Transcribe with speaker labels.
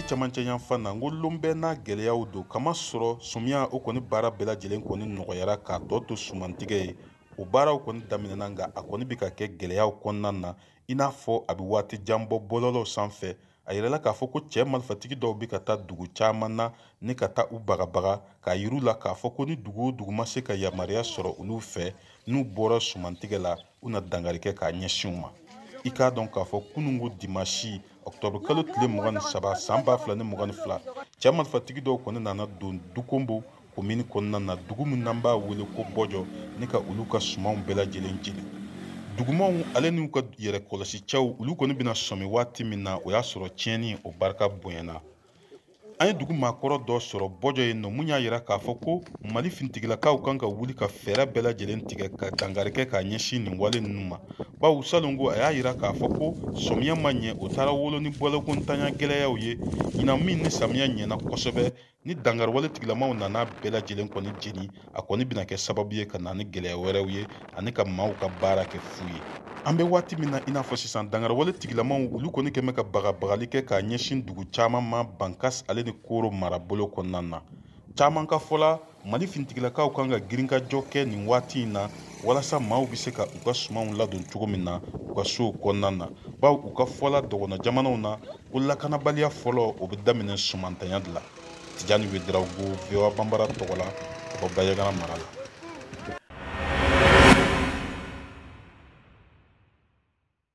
Speaker 1: camancɛ yanfan na n ko lon bɛɛ n'a gɛlɛyaw don kama sɔrɔ sumiya o kɔni baara bɛɛ lajɛlen kɔni nɔgɔyara k'a tɔ to sumantigɛ ye o baaraw kɔni daminɛna nka a kɔni bɛ ka kɛ gɛlɛyaw kɔnɔna na i n'a fɔ a bɛ waati jan bɔ bɔlɔlɔw sanfɛ a yirala k'a fɔ ko cɛ marifatigi dɔw bɛ ka taa dugu caman na ni ka taa u bagabaga k'a yir'u la k'a fɔ ko ni dugu o dugu ma se ka yamaruya sɔrɔ olu fɛ n'u bɔra sumantigɛ la u na dangari kɛ k'a ɲɛsin u ma i k'a dɔn k'a fɔ kununko dimasi ɔktɔburu kalo tile 23 san 2022 cɛ marifatigi dɔw kɔni nana don dukonbo komini kɔnɔna na dugu min n'an b'a wele ko bɔjɔ ni ka olu ka sumanw bɛɛ lajɛlen jeni dugumaw ale n'u ka yɛrɛkɔlɔsi cɛw olu kɔni bɛna sɔmi waati min na o y'a sɔrɔ tiɲɛni o barika bonyana an ye dugu maakɔrɔ dɔ sɔrɔ bɔjɔ yen nɔ mun y'a yira k'a fɔ ko mali fintigilakaw kan ka wuli ka fɛɛrɛ bɛɛ lajɛlen tigɛ ka dangari kɛ k'a ɲɛsin nin wale ninnu ma bawo salon ko a y'a yira k'a fɔ ko sɔmiya ma ɲɛ o taara wolo ni bɔlɔkontanya gɛlɛyaw ye ɲinan min ni samiya ɲɛna kosɛbɛ ni dangari wale tigilamaw nana bɛɛ lajɛlen kɔni jeni a kɔni bɛna kɛ sababu ye ka na ni gɛlɛya wɛrɛw ye ani ka maaw ka baara kɛ fu ye an bɛ waati min na i n'a fɔ sisan dangari wale tigilamaw olu kɔni kɛmɛ ka bagabagali kɛ k'a ɲɛsin dugu caman ma bankas ale ni koro marabolo kɔnɔna na caman ka fɔla mali fintigilakaw kan ka girinkajɔ kɛ nin waati in na walasa maaw bɛ se ka u ka sumanw ladon cogo min na u ka sow kɔnɔna na bawo u ka fɔla dɔgɔnɔ jamanaw na ko lakanabaliya fɔlɔ o bɛ daminɛ sumantanya de la tijani wederawogo VOA Banbara tɔgɔ la ka bɔ Bayɛlɛkana mara la